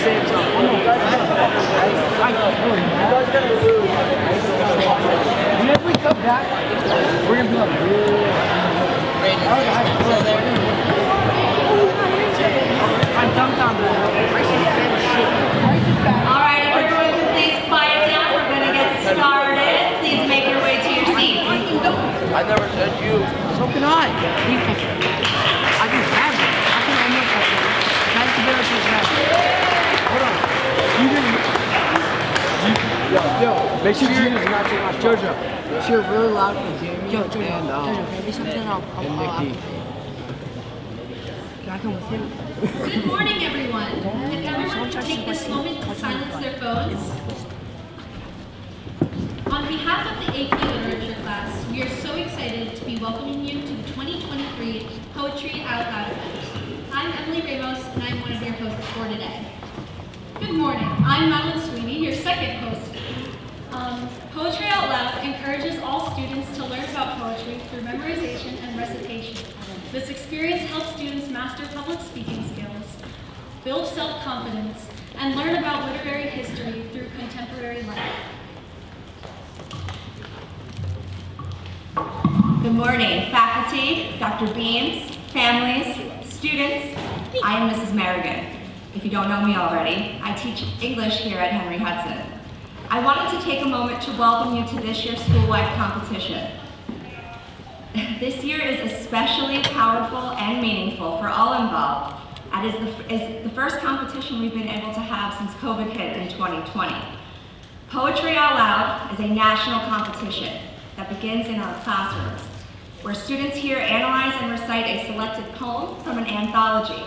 same time. Whenever we come back, we're gonna be like really. I'm dumbfounded. All right, if everyone can please quiet down, we're going to get started. Please make your way to your seats. I never said you. So can I. I can grab it. How can I make that? That's the better thing. Hold on. Yo, make sure Gina's not too much. Jojo, cheer really loud for Jamie and Jojo, can I do something? I'll Nikki. Can I come with you? Good morning, everyone. If everyone could take this moment to silence their phones. On behalf of the AP Literature class, we are so excited to be welcoming you to the 2023 Poetry Out Loud event. I'm Emily Ramos, and I'm one of your hosts for today. Good morning. I'm Madeline Sweeney, your second host. Poetry Out Loud encourages all students to learn about poetry through memorization and recitation. This experience helps students master public speaking skills, build self-confidence, and learn about literary history through contemporary life. Good morning, faculty, Dr. Beams, families, students. I am Mrs. Merrigan. If you don't know me already, I teach English here at Henry Hudson. I wanted to take a moment to welcome you to this year's school-wide competition. This year is especially powerful and meaningful for all involved, and is the first competition we've been able to have since COVID hit in 2020. Poetry Out Loud is a national competition that begins in our classrooms, where students here analyze and recite a selected poem from an anthology.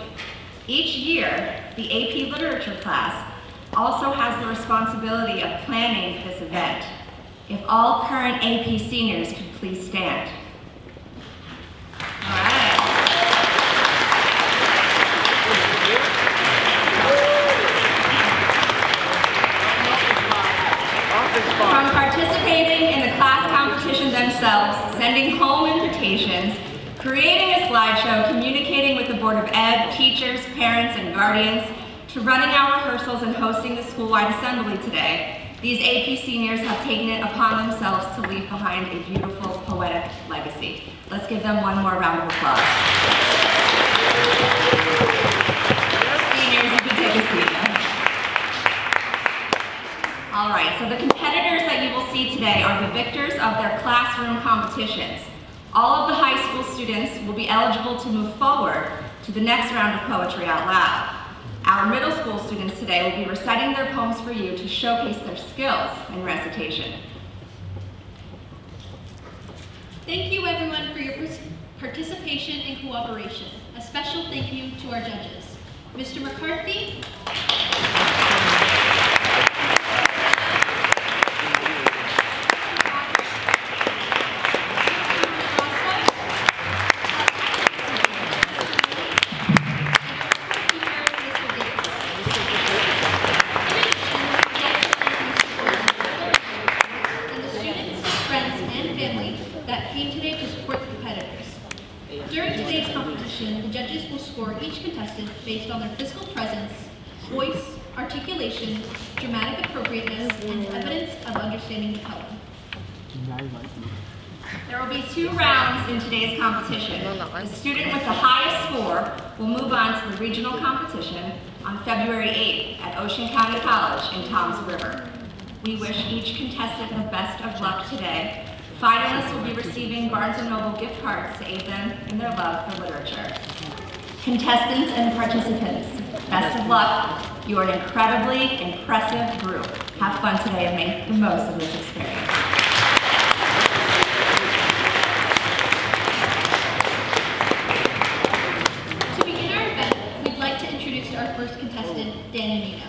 Each year, the AP Literature class also has the responsibility of planning this event. If all current AP seniors could please stand. All right. From participating in the class competition themselves, sending home invitations, creating a slideshow, communicating with the Board of Ed, teachers, parents, and guardians, to running our rehearsals and hosting the school-wide assembly today, these AP seniors have taken it upon themselves to leave behind a beautiful, poetic legacy. Let's give them one more round of applause. Seniors, you can take a seat now. All right, so the competitors that you will see today are the victors of their classroom competitions. All of the high school students will be eligible to move forward to the next round of Poetry Out Loud. Our middle school students today will be reciting their poems for you to showcase their skills in recitation. Thank you everyone for your participation and cooperation. A special thank you to our judges. Mr. McCarthy, based on their physical presence, voice, articulation, dramatic appropriateness, and evidence of understanding the poem. There will be 2 rounds in today's competition. The student with the highest score will move on to the regional competition on February 8th at Ocean County College in Toms River. We wish each contestant the best of luck today. Finalists will be receiving Barnes & Noble gift cards to aid them in their love for literature. Contestants and participants, best of luck. You are an incredibly impressive group. Have fun today and make the most of this experience. To begin our event, we'd like to introduce our first contestant, Neno.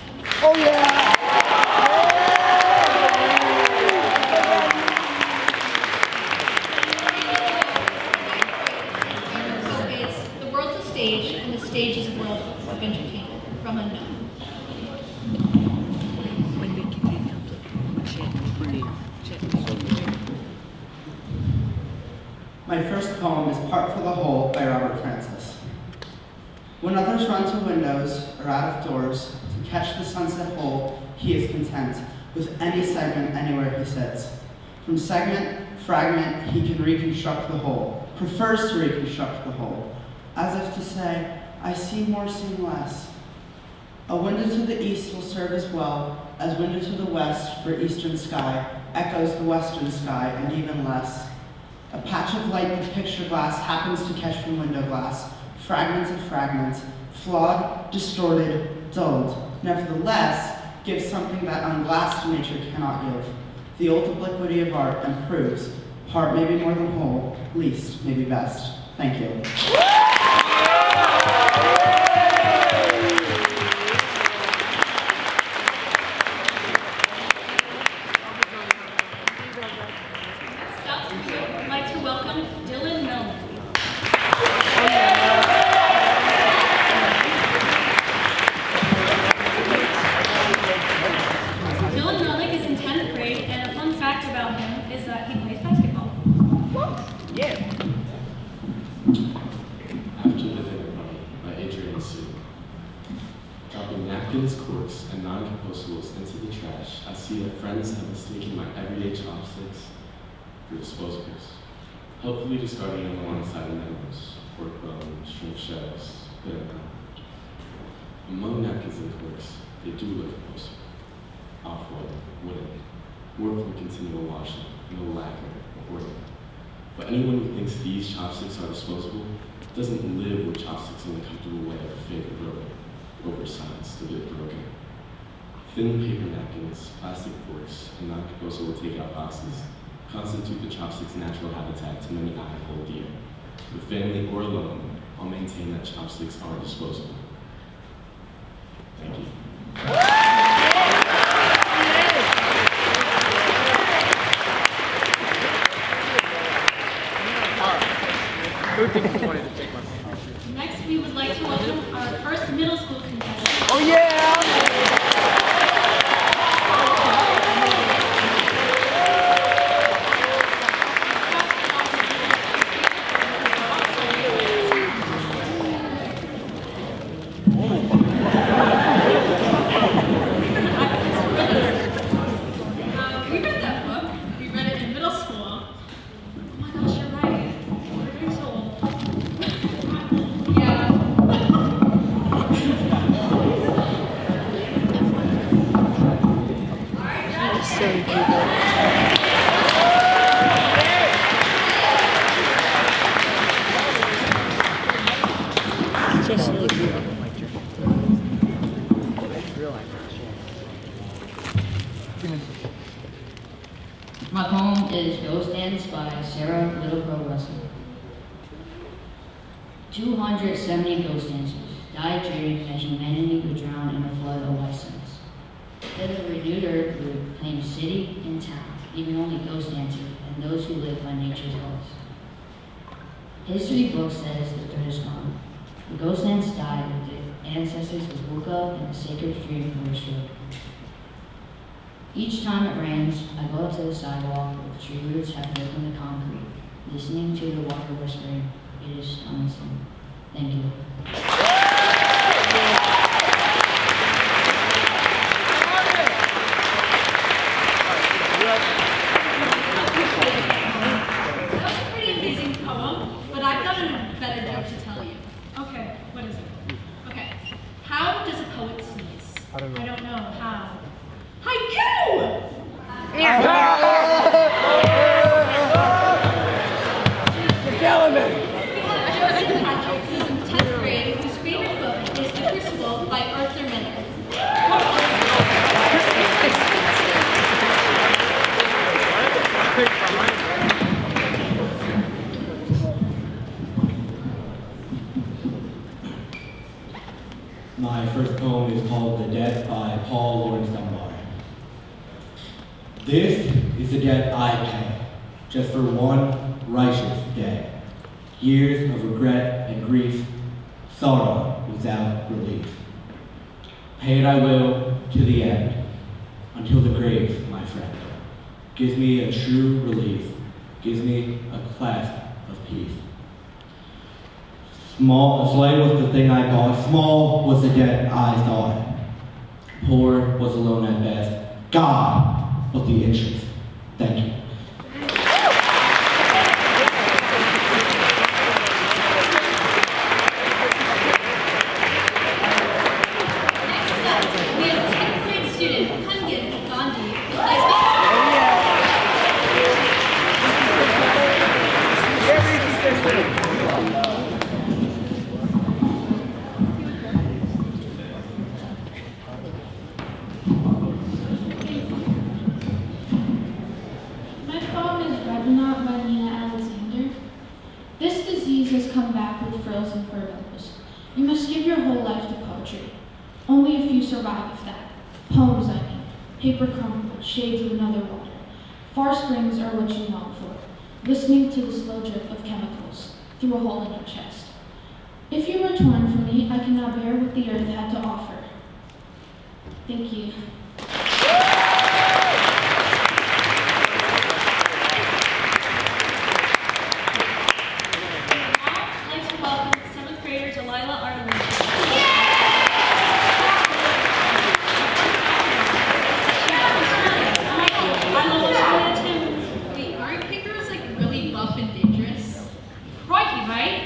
Oh yeah! And the stage is a world of entertainment from unknown. My first poem is Part for the Whole by Robert Francis. When others run to windows or out of doors to catch the sunset whole, he is content with any segment anywhere he sits. From segment, fragment, he can reconstruct the whole, prefers to reconstruct the whole, as if to say, I see more, seeing less. A window to the east will serve as well as window to the west for eastern sky, echoes the western sky, and even less. A patch of light with picture glass happens to catch from window glass, fragments of fragments, flawed, distorted, dulled, nevertheless, gives something that unglassed nature cannot give. The old obliquity of art and proves, part may be more than whole, least may be best. Thank you. I'd like to welcome Dylan Melnyk. Dylan Melnyk is in 10th grade, and a fun fact about him is that he plays basketball. After the Dinner Party by Adrian Sue. Dropping napkins, corks, and non-compostables into the trash, I see that friends have mistaken my everyday chopsticks for disposables. Helpfully discarding them alongside lemons, pork bones, shrimp shells, bitter nut. Among napkins and corks, they do look compostable. Off-white, wooden, work from continual washing, no lacquer or oil. But anyone who thinks these chopsticks are disposable doesn't live with chopsticks in the comfortable way of a favorite rodent, oversized, a bit broken. Thin paper napkins, plastic forks, and non-compostable takeout boxes constitute the chopstick's natural habitat to many eye hold dear. With family or alone, I'll maintain that chopsticks are disposable. Thank you. Next, we would like to welcome our first middle school contestant. Oh yeah! We read that book. We read it in middle school. Oh my gosh, you're right. We're getting so old. Yeah. Just so you My poem is Ghost Dance by Sarah Little Crow Russell. 270 ghost dancers died dreaming as humanity would drown in a flood of white suns. Then the renewed earth would claim city and town, leaving only ghost dancers and those who live by nature's laws. History book says the threat is gone. The ghost dance died with the ancestors who woke up in a sacred dream from restored. Each time it rains, I go up to the sidewalk where the tree roots have broken the concrete, listening to the water whispering. It is stunning. Thank you. That was a pretty amazing poem, but I've got a better joke to tell you. Okay, what is it? Okay. How does a poet sneeze? I don't know. How? Haiku! You're killing me! Joseph Patrick, who's in 10th grade, whose favorite book is The Crucible by Arthur Miller. My first poem is called The Debt by Paul Laurence Dunbar. This is the debt I pay, just for one righteous day. Years of regret and grief, sorrow without relief. Pay it I will to the end, until the grave, my friend. Gives me a true relief, gives me a clasp of peace. Slight was the thing I bought, small was the debt I thought. Poor was alone at best. God was the interest. Thank you. Next up, we have 10th grade student Kangan Gandhi, who plays basketball. My poem is Revenant by Nina Alexander. This disease has come back with frills and furloughs. You must give your whole life to poetry. Only a few survive of that. Poems, I mean. Paper crumpled, shades of another water. Far springs are what you long for. Listening to the slow drip of chemicals through a hole in your chest. If you were torn from me, I cannot bear what the earth had to offer. Thank you. I'd like to welcome 7th grader Delilah Arnold. I love Australia too. Wait, aren't kangaroos like really buff and dangerous? Crikey, right?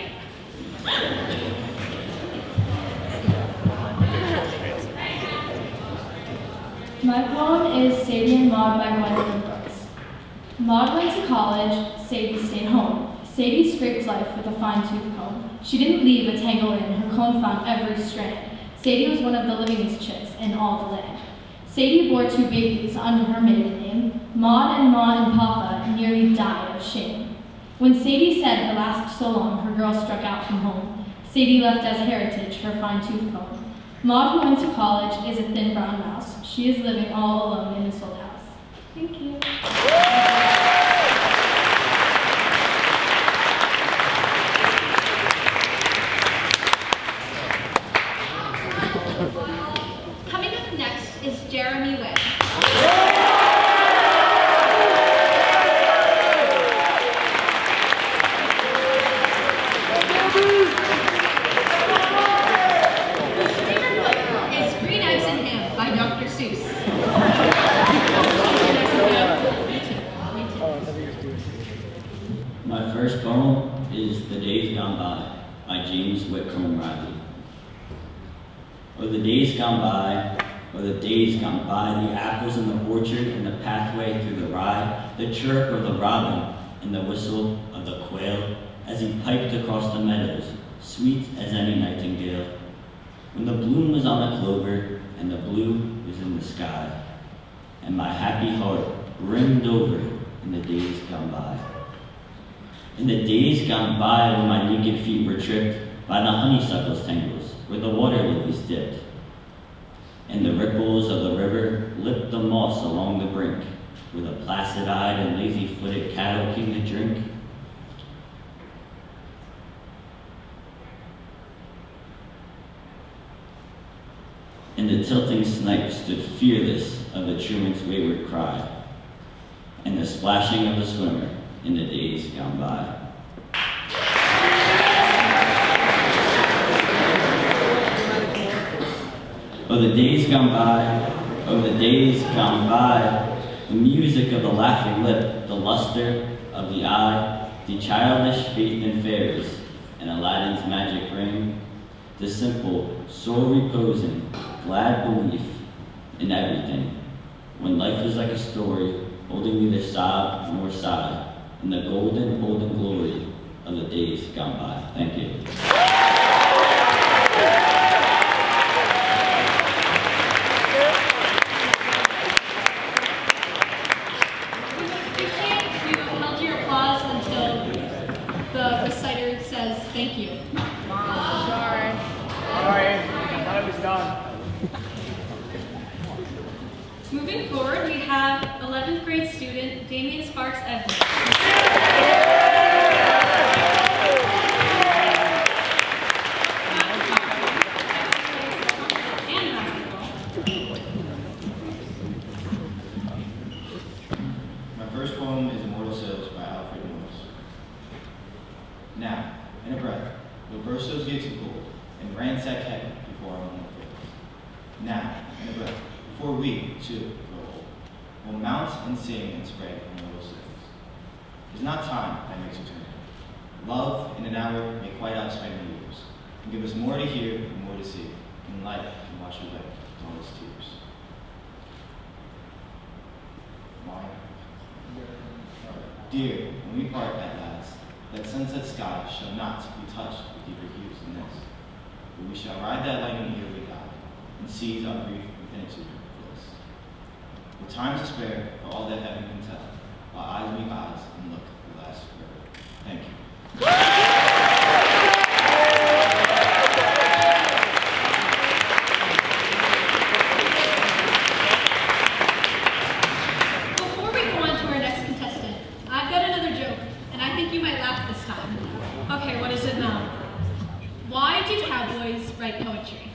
My poem is Sadie and Maud by Gwendolyn Brooks. Maud went to college, Sadie stayed home. Sadie scraped life with a fine-tooth comb. She didn't leave a tangle in, her comb found every strand. Sadie was one of the livingest chicks in all the land. Sadie bore 2 babies under her maiden name. Maud and Ma and Papa nearly died of shame. When Sadie said her last so long, her girl struck out from home. Sadie left as heritage her fine-tooth comb. Maud, who went to college, is a thin brown mouse. She is living all alone in this old house. Thank you. Coming up next is Jeremy Wynn. His favorite book is Green Eggs and Ham by Dr. Seuss. My first poem is The Days Gone by James Whitcomb Riley. Oh, the days gone by, oh, the days gone by, the apples in the orchard and the pathway through the rye, the chirp of the robin and the whistle of the quail as he piped across the meadows, sweet as any nightingale. When the bloom was on the clover and the blue was in the sky, and my happy heart brimmed over in the days gone by. In the days gone by when my naked feet were tripped by the honeysuckle's tangles, where the water lilies dipped, and the ripples of the river lipped the moss along the brink, where the placid-eyed and lazy-footed cattle came to drink. And the tilting snipe stood fearless of the truant's wayward cry, and the splashing of the swimmer in the days gone by. Oh, the days gone by, oh, the days gone by, the music of the laughing lip, the luster of the eye, the childish faith in fairies, and Aladdin's magic ring, the simple, soul-reposing, glad belief in everything, when life is like a story, holding neither sob nor sigh, in the golden, olden glory of the days gone by. Thank you. Hold your applause until the reciter says thank you. Sorry. I thought it was done. Moving forward, we have 11th grade student Damian Sparks Evans. My first poem is Immortal Souls by Alfred Norris. Now, in a breath, we'll burst those gates of gold and ransack heaven before our own praise. now, in a breath, before we, too, grow old, will mount and sing and spread immortal songs. It is not time that makes eternity. Love in an hour may quite outspend the years, and give us more to hear and more to see, and light can wash away all its tears. Dear, when we part at last, that sunset sky shall not be touched with deeper hues than this, but we shall ride that lightning year with God, and seize our brief infinitude of bliss. With time to spare for all that heaven can tell, while eyes meet eyes and look will last forever. Thank you. Before we go on to our next contestant, I've got another joke, and I think you might laugh this time. Okay, what is it now? Why do cowboys write poetry?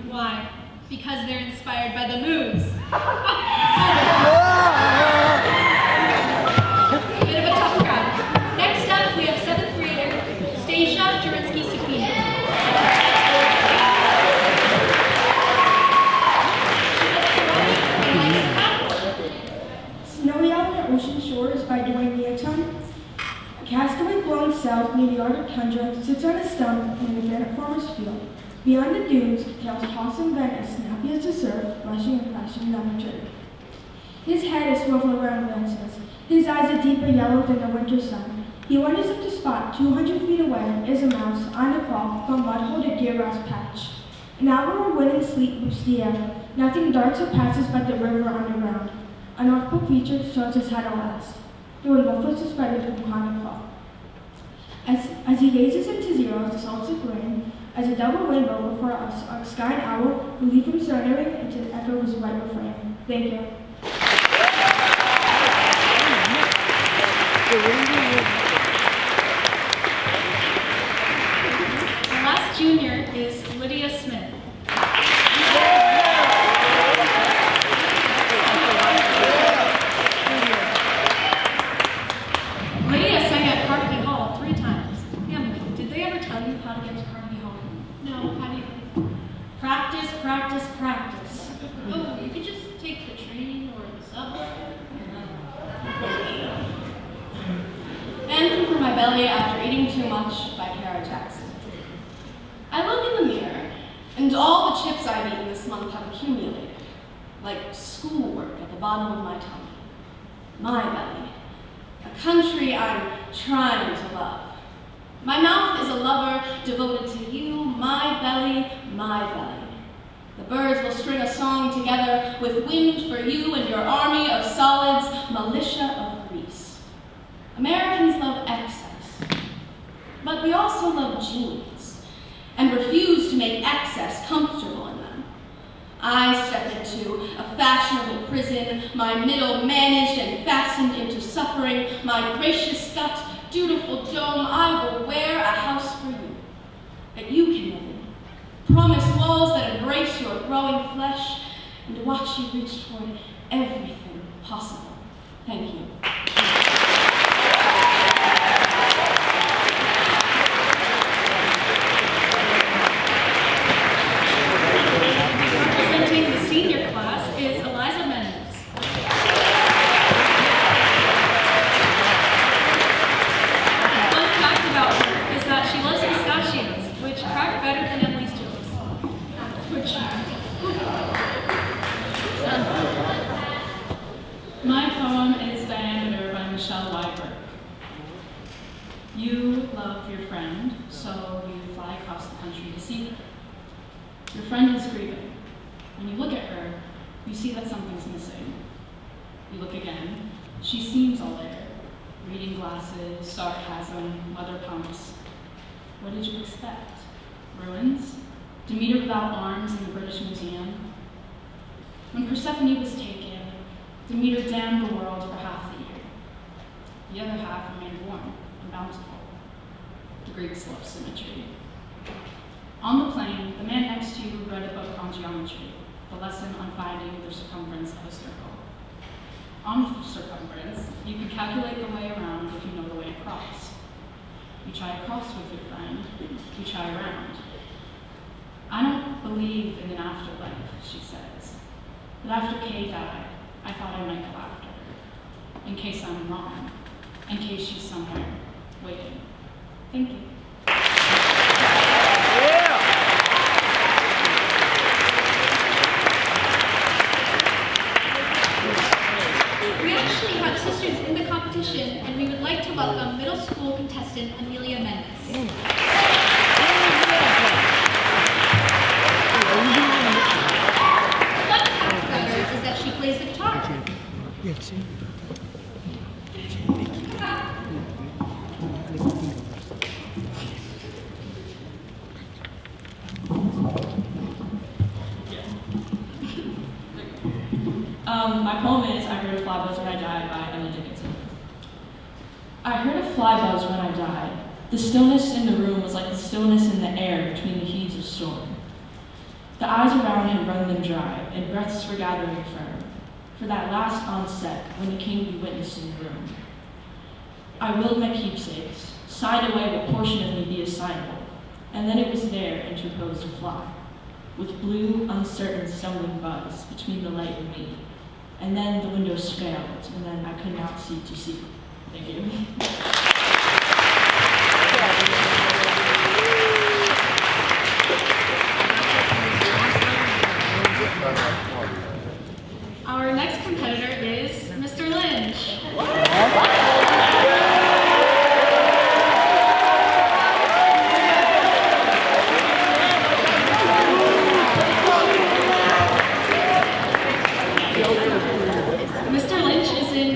Why? Because they're inspired by the moose. Bit of a tough crowd. Next up, we have 7th grader, Stasia Jurinsky-Sakina. Snowy out on the ocean shores by Dwayne Leoton. A castaway blown south near the Arctic tundra sits on a stump in an abandoned farmer's field. Beyond the dunes, tails toss and bend as snappy as the surf, rushing and crashing down the tree. His head is swiveled around glances. His eyes are deeper yellow than the winter sun. He wonders if the spot 200 feet away is a mouse on a crawl from mudhole to deer grass patch. An hour of wind and sleet whips the air. Nothing darts or passes but the river underground. A nautical creature shows his head at last. The wind muffles his feathers from climb claw. As he gazes into zeros, the salts of rain, as a double rainbow before us, our sky and owl relieve him surrendering into the echo of his white refrain. Thank you. The last junior is Lydia Smith. Lydia sang at Carnegie Hall 3 times. Emily, did they ever tell you how to get to Carnegie Hall? No, how do you? Practice, practice, practice. Oh, you could just take the train or the subway. Anthem for My Belly After Eating Too Much by Kara Jackson. I look in the mirror, and all the chips I've eaten this month have accumulated, like schoolwork at the bottom of my tummy. My belly. A country I'm trying to love. My mouth is a lover devoted to you, my belly, my belly. The birds will string a song together with wind for you and your army of solids, militia of Greece. Americans love excess, but we also love genius and refuse to make excess comfortable in them. I step into a fashionable prison, my middle managed and fastened into suffering, my gracious gut, dutiful dome, I will wear a house for you, that you can live in. Promise walls that embrace your growing flesh, and to watch you reach toward everything possible. Thank you. Representing the senior class is Eliza Mednis. Fun fact about her is that she loves pistachios, which crack better than Emily's jokes. My poem is Diameter by Michelle Weiberg. You love your friend, so you fly across the country to see her. Your friend is grieving. When you look at her, you see that something's missing. You look again. She seems all there. Reading glasses, sarcasm, leather pumps. What did you expect? Ruins? Demeter without arms in the British Museum? When Persephone was taken, Demeter damned the world for half the year. The other half remained warm and bountiful. The Greeks love symmetry. On the plane, the man next to you read a book on geometry, the lesson on finding the circumference of a circle. On the circumference, you can calculate the way around if you know the way across. You try across with your friend, you try around. I don't believe in an afterlife, she says. But after Kay died, I thought I might go after her, in case I'm wrong, in case she's somewhere waiting. Thank you. We actually have sisters in the competition, and we would like to welcome middle school contestant Lydia Mednis. Fun fact about her is that she plays the guitar. My poem is I Heard a Fly Buzz When I Died by Emily Dickinson. I heard a fly buzz when I died. The stillness in the room was like the stillness in the air between the heaves of storm. The eyes around had run them dry, and breaths were gathering firm, for that last onset when the king be witnessed in the room. I willed my keepsakes, sighed away what portion of me be assignable, and then it was there interposed a fly, with blue, uncertain, stumbling buzz between the light and me. And then the windows failed, and then I could not see to see. Thank you. Our next competitor is Mr. Lynch. Mr. Lynch is in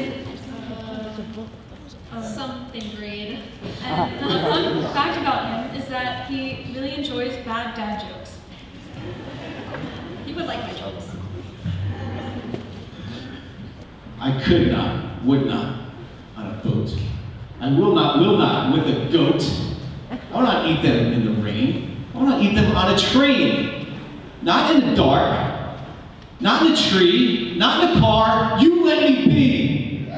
something grade. And the fun fact about him is that he really enjoys bad dad jokes. He would like my jokes. I could not, would not, on a boat. I will not, with a goat. I will not eat them in the rain. I will not eat them on a train. Not in the dark. Not in a tree. Not in a car. You let me be.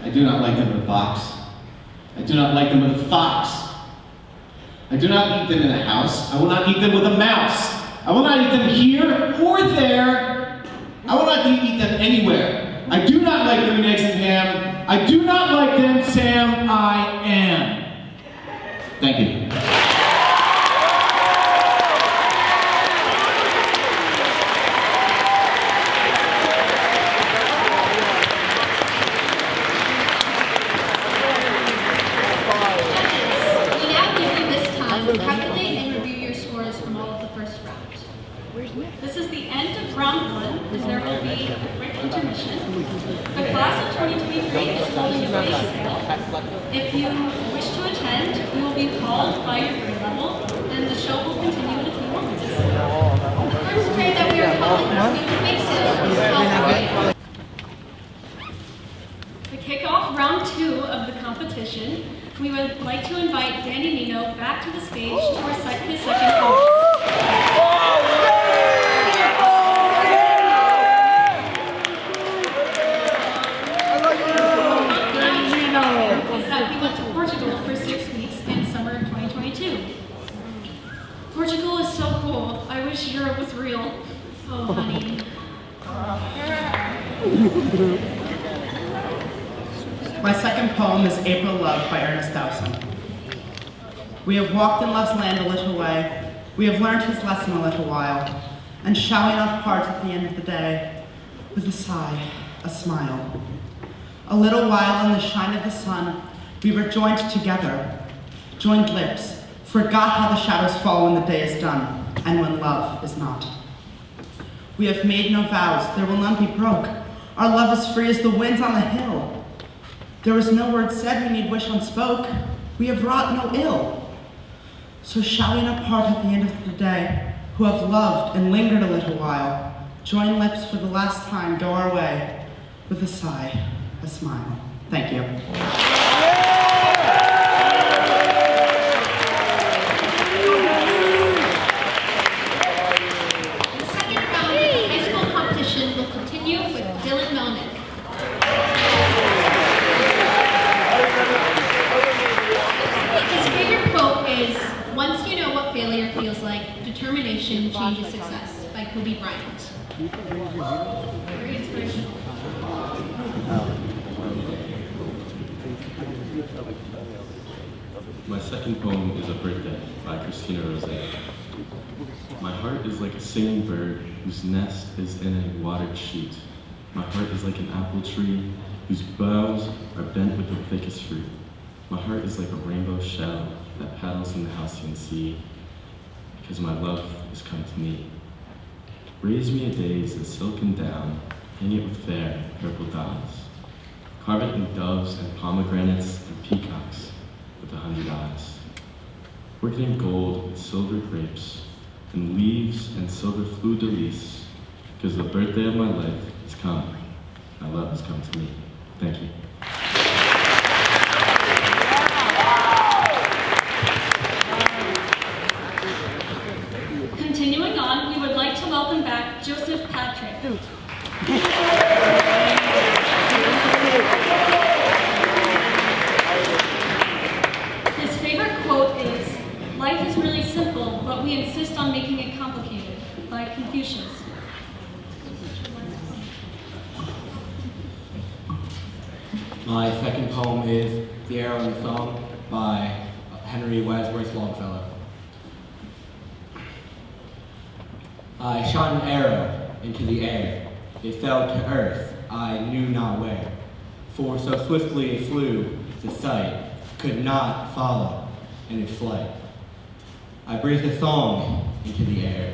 I do not like them in a box. I do not like them with a fox. I do not eat them in a house. I will not eat them with a mouse. I will not eat them here or there. I will not eat them anywhere. I do not like green eggs and ham. I do not like them, Sam. I am. Thank you. We now give you this time to calculate and review your scores from all of the first round. This is the end of round one, and there will be a quick intermission. The class of 2023 is holding a bake sale. If you wish to attend, you will be called by your grade level, and the show will continue in a few moments. The first grade that we are calling to the bake sale is 12th grade. To kick off round two of the competition, we would like to invite Danny Neno back to the stage to recite his second poem. Is that we went to Portugal for 6 weeks in summer of 2022. Portugal is so cool. I wish Europe was real. Oh, honey. My second poem is April Love by Ernest Dowson. We have walked in love's land a little way. We have learned his lesson a little while. And shall we not part at the end of the day with a sigh, a smile? A little while in the shine of the sun, we were joined together, joined lips, forgot how the shadows fall when the day is done, and when love is not. We have made no vows, there will none be broke. Our love is free as the winds on the hill. There was no word said, we need wish unspoke. We have wrought no ill. So shall we not part at the end of the day, who have loved and lingered a little while, join lips for the last time, go our way, with a sigh, a smile. Thank you. The second round of the high school competition will continue with Dylan Melnyk. His favorite quote is, "Once what failure feels like, determination changes success, by Kobe Bryant. Very inspirational. My second poem is A Birthday by Christina Rosé. My heart is like a singing bird whose nest is in a watered sheet. My heart is like an apple tree whose boughs are bent with the thickest fruit. My heart is like a rainbow shell that paddles in the halcyon sea, because my love has come to me. Raise me a daisy and silken down, hang it with fair purple downs. Carve it in doves and pomegranates and peacocks with 100 eyes. Work it in gold with silver grapes and leaves and silver fleur-de-lis, because the birthday of my life has come. My love has come to me. Thank you. Continuing on, we would like to welcome back Joseph Patrick. His favorite quote is, "Life is really simple, but we insist on making it complicated," by Confucius. My second poem is The Arrow and the Song by Henry Wadsworth Longfellow. I shot an arrow into the air. It fell to earth, I knew not where. For so swiftly it flew, the sight could not follow in its flight. I breathed a song into the air.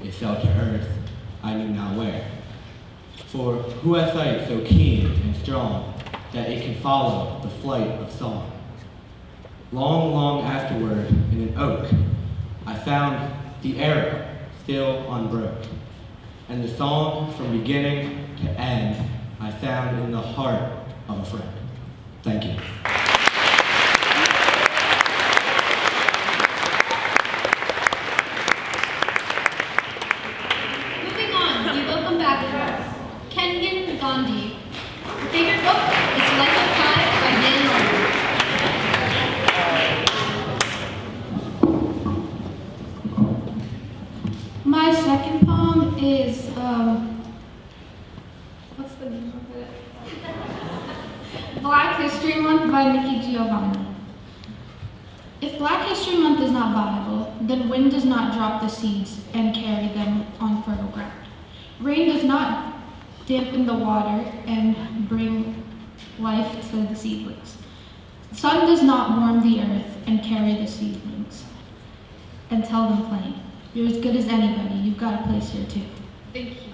It fell to earth, I knew not where. For who has sight so keen and strong that it can follow the flight of song? Long, long afterward, in an oak, I found the arrow still unbroke, and the song from beginning to end I found in the heart of a friend. Thank you. Moving on, we welcome back Kangan Gandhi. Her favorite book is Life of Pi by Neno. My second poem is, what's the name of it? Black History Month by Nikki Giovanni. If Black History Month is not viable, then wind does not drop the seeds and carry them on fertile ground. Rain does not dampen the water and bring life to the seedlings. Sun does not warm the earth and carry the seedlings and tell them plain. You're as good as anybody. You've got a place here too. Thank you.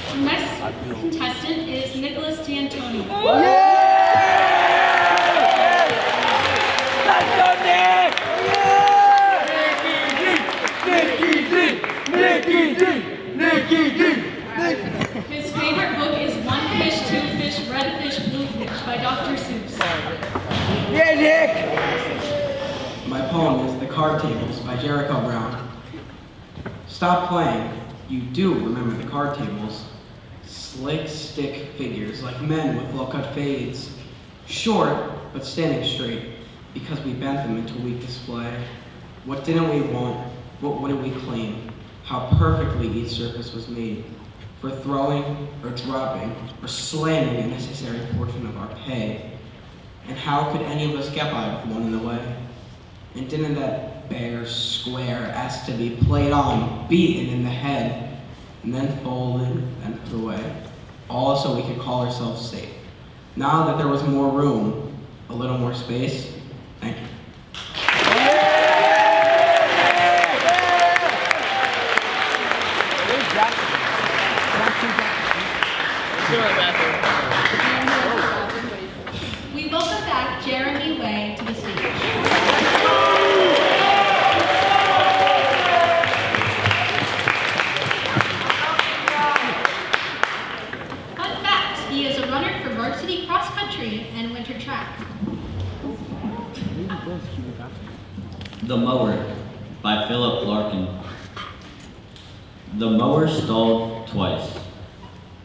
The next contestant is Nicholas D'Antonio. Let's go, Nick! His favorite book is One Fish, Two Fish, Red Fish, Blue Fish by Dr. Seuss. Yeah, Nick! My poem is The Card Tables by Jericho Brown. Stop playing. You do remember the card tables. Slick stick figures like men with low-cut fades. Short, but standing straight, because we bent them into weak display. What didn't we want? What wouldn't we claim? How perfectly each surface was made for throwing or dropping or slamming a necessary portion of our pay. And how could any of us get by with one in the way? And didn't that bare square ask to be played on, beaten in the head, and then folded and put away, all so we could call ourselves safe? Now that there was more room, a little more space, thank you. We welcome back Jeremy Way to the stage. Fun fact, he is a runner for varsity cross country and winter track. The Mower by Philip Larkin. The mower stalled twice.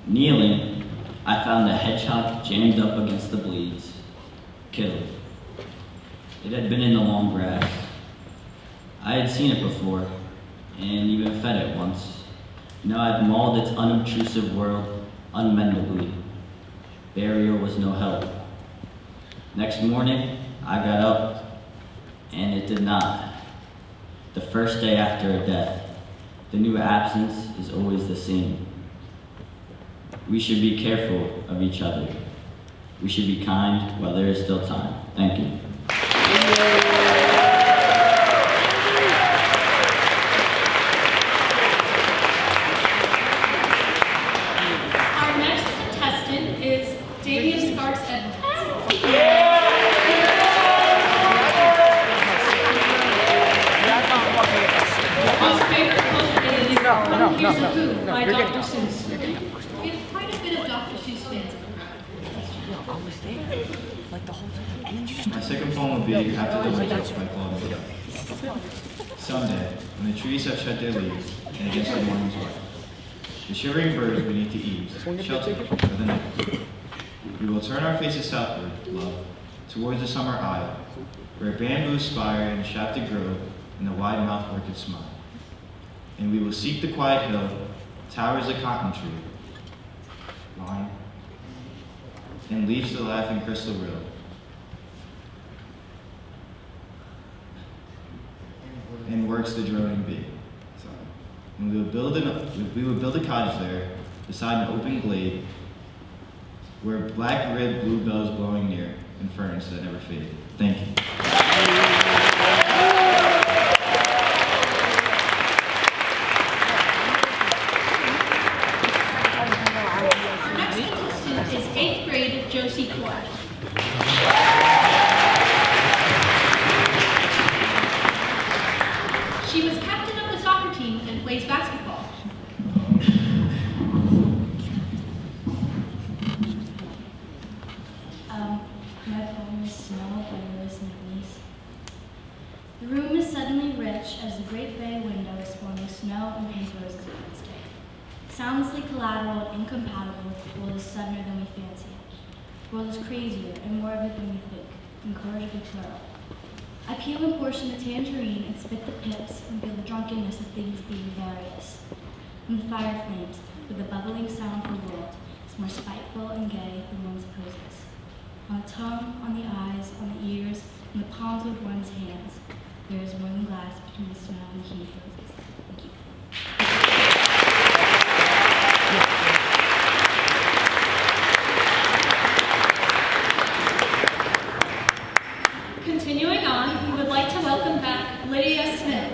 Kneeling, I found a hedgehog jammed up against the blades, killed. It had been in the long grass. I had seen it before, and even fed it once. Now I'd mauled its unobtrusive world unmendably. Burial was no help. Next morning, I got up, and it did not. The first day after a death, the new absence is always the same. We should be careful of each other. We should be kind while there is still time. Thank you. Our next contestant is Damian Sparks Edwards. His favorite book is Here's a Who by Dr. Seuss. We have quite a bit of Dr. Seuss fans in the crowd. My second poem will be After the Winter by Claude Wood. Someday, when the trees have shed their leaves, and against the morning's light, the shivering birds beneath the eaves shelter for the night. We will turn our faces southward, love, towards the summer isle, where bamboo spire and shafted grove and the wide-mouthed orchid smile. And we will seek the quiet hill, towers the cotton tree, line, and leaves the laughing crystal rill. And works the droning bee. And we will build a cottage there, beside an open glade, where black-ribbed bluebells blowing near, and ferns that never fade. Thank you. Our next contestant is 8th grade Josie Court. She was captain of the soccer team and plays basketball. My poem is Snow by Lydia Mednis. The room is suddenly rich as the great bay window is forming snow and pink roses Wednesday. Soundlessly collateral and incompatible with the world is suddener than we fancy it. The world is crazier and more of it than we think, incorrigibly plural. I peel and portion the tangerine and spit the pips and feel the drunkenness of things being various. And the fire flames, with the bubbling sound of the world, is more spiteful and gay than one supposes. On the tongue, on the eyes, on the ears, and the palms of one's hands, there is more than glass between the snow and the heat roses. Thank you. Continuing on, we would like to welcome back Lydia Smith.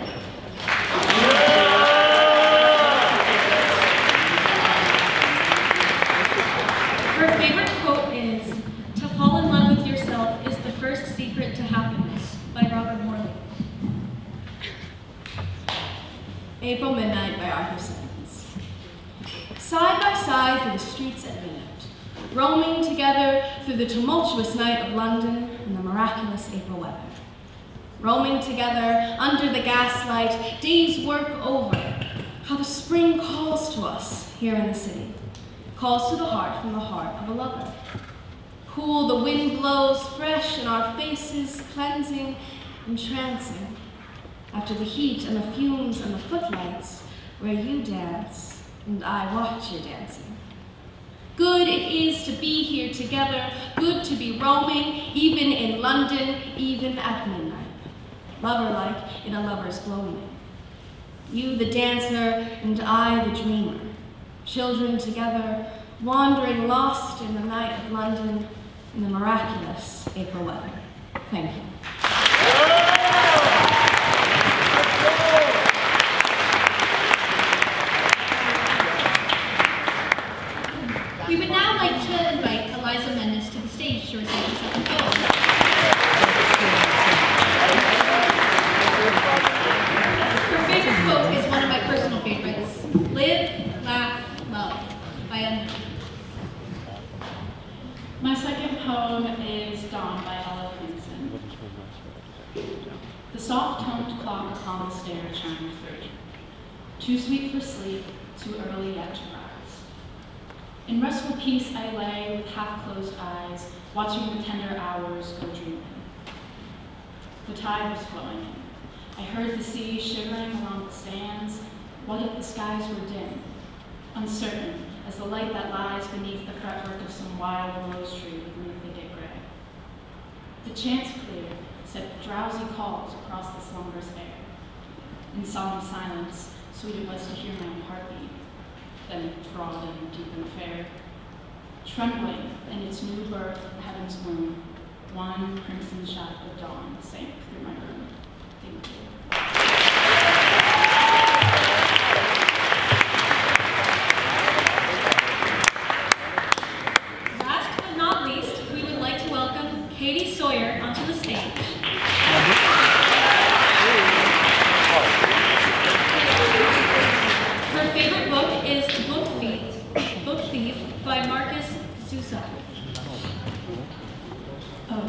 Her favorite quote is, "To fall in love with yourself is the first secret to happiness," by Robert Morley. April Midnight by Arthur Symons. Side by side through the streets at midnight, roaming together through the tumultuous night of London and the miraculous April weather. Roaming together under the gaslight, days work over, how the spring calls to us here in the city, calls to the heart from the heart of a lover. Cool, the wind blows fresh in our faces, cleansing, entrancing. After the heat and the fumes and the footlights, where you dance and I watch your dancing. Good it is to be here together, good to be roaming, even in London, even at midnight. Lover-like in a lover's gloaming. You the dancer and I the dreamer. Children together, wandering lost in the night of London in the miraculous April weather. Thank you. We would now like to invite Eliza Mednis to the stage to recite her second poem. Her favorite quote is one of my personal favorites, "Live, laugh, love," by Untitled. My second poem is Dawn by Ella. The soft-toned clock upon the stair chimes 3. Too sweet for sleep, too early yet to rise. In restful peace I lay with half-closed eyes, watching the tender hours go dreaming. The tide was flowing in. I heard the sea shivering along the sands, while yet the skies were dim, uncertain as the light that lies beneath the fretwork of some wild rose tree within the thicket gray. The chants cleared, set drowsy calls across the slumberous air. In solemn silence, sweet it was to hear my own heartbeat, then broad and deep and fair. Trembling in its new birth, heaven's womb, one crimson shaft of dawn sank through my room. Thank you. Last but not least, we would like to welcome Katie Sawyer onto the stage. Her favorite book is Book Thief by Marcus Sousa.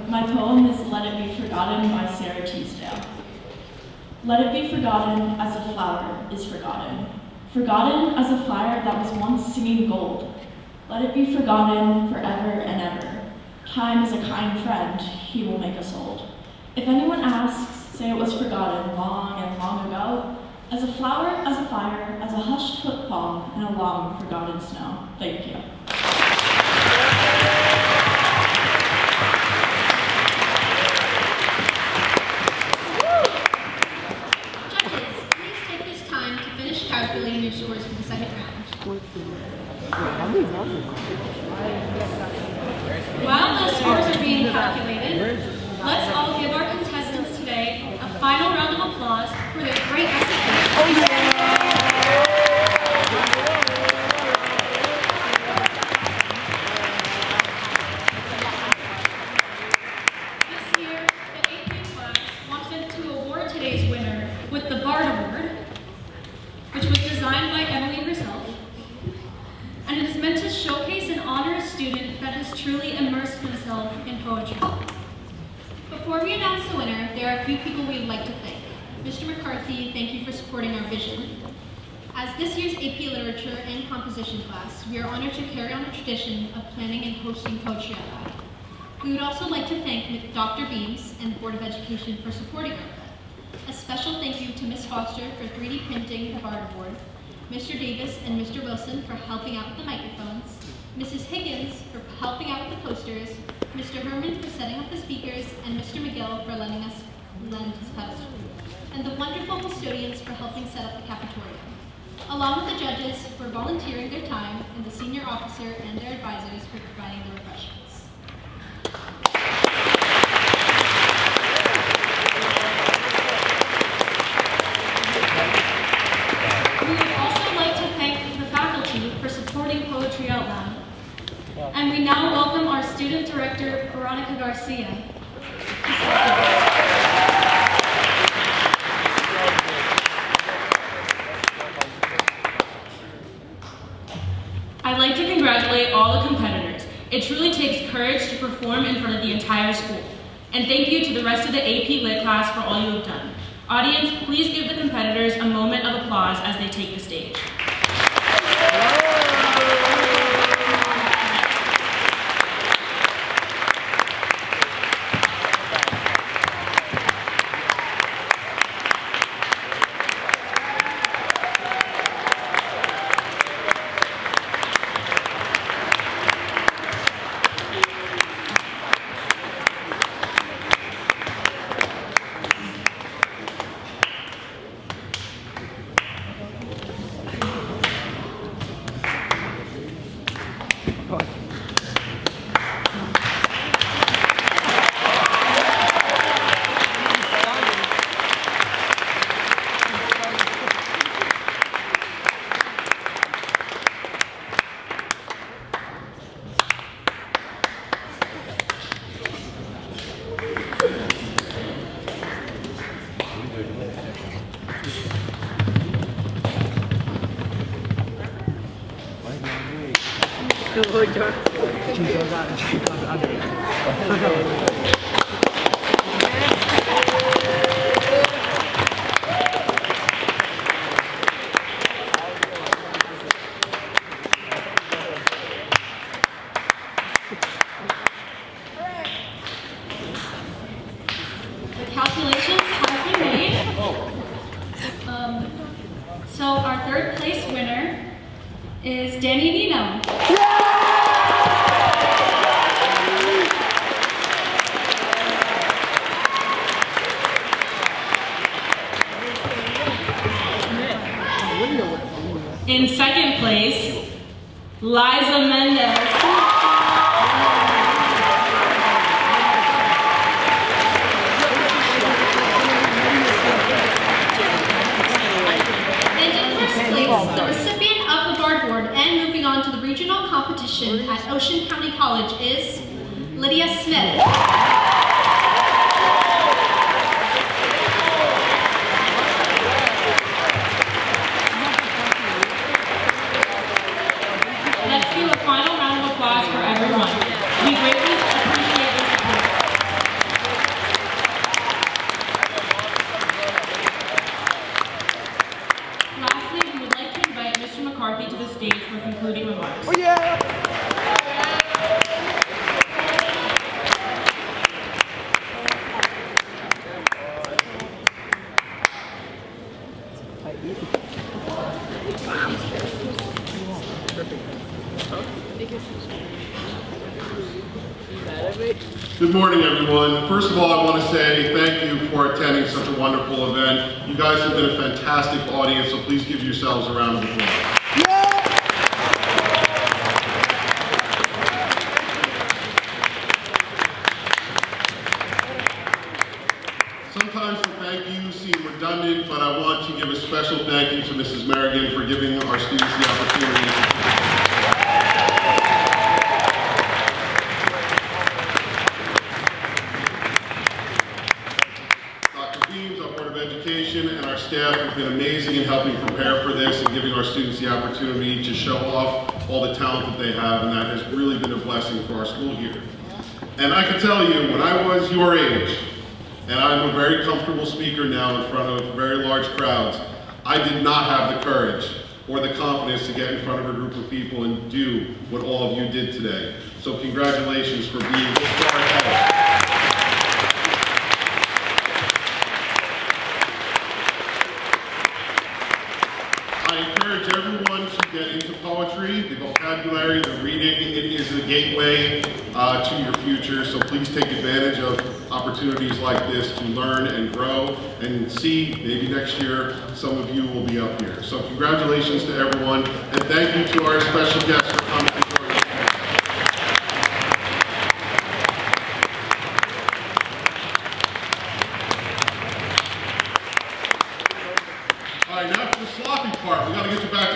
My poem is Let It Be Forgotten by Sarah Teasdale. Let it be forgotten as a flower is forgotten. Forgotten as a fire that was once singing gold. Let it be forgotten forever and ever. Time is a kind friend, he will make us old. If anyone asks, say it was forgotten long and long ago, as a flower, as a fire, as a hushed footfall in a long forgotten snow. Thank you. Judges, please take this time to finish calculating your scores for the second round. While the scores are being calculated, let's all give our contestants today a final round of applause for their great execution. Oh, This year, the 8th grade class wanted to award today's winner with the Bard Award, which was designed by Emily herself. And it is meant to showcase and honor a student that has truly immersed himself in poetry. Before we announce the winner, there are a few people we would like to thank. Mr. McCarthy, thank you for supporting our vision. As this year's AP Literature and Composition class, we are honored to carry on the tradition of planning and hosting Poetry Out Loud. We would also like to thank Dr. Beams and the Board of Education for supporting our event. A special thank you to Ms. Foster for 3D printing the Bard Award, Mr. Davis and Mr. Wilson for helping out with the microphones, Mrs. Higgins for helping out with the posters, Mr. Herman for setting up the speakers, and Mr. McGill for lending us host, and the wonderful custodians for helping set up the cafeteria, along with the judges for volunteering their time, and the senior officer and their advisors for providing the refreshments. We would also like to thank the faculty for supporting Poetry Out Loud. And we now welcome our student director, Veronica Garcia. I'd like to congratulate all the competitors. It truly takes courage to perform in front of the entire school. And thank you to the rest of the AP Lit class for all you have done. Audience, please give the competitors a moment of applause as they take the stage. is Danny and Neno. In second place, Eliza Mednis. The recipient of the Bard Award and moving on to the regional competition at Ocean County College is Lydia Smith. Let's give a final round of applause for everyone. We greatly appreciate your support. Lastly, we would like to invite Mr. McCarthy to the stage for concluding remarks. Oh yeah! Good morning, everyone. First of all, I want to say thank you for attending such a wonderful event. You guys have been a fantastic audience, so please give yourselves a round of applause. Sometimes the thank yous seem redundant, but I want to give a special thank you to Mrs. Merrigan for giving our students the opportunity. And our staff have been amazing in helping prepare for this and giving our students the opportunity to show off all the talent that they have, and that has really been a blessing for our school here. And I can tell you, when I was your age, and I'm a very comfortable speaker now in front of very large crowds, I did not have the courage or the confidence to get in front of a group of people and do what all of you did today. So congratulations for being this far ahead. Everyone to get into poetry, the vocabulary, the reading. It is a gateway to your future, so please take advantage of opportunities like this to learn and grow and see, maybe next year, some of you will be up here. So congratulations to everyone, and thank you to our special guests for coming to join us. All right, now for the sloppy part. We got to get you back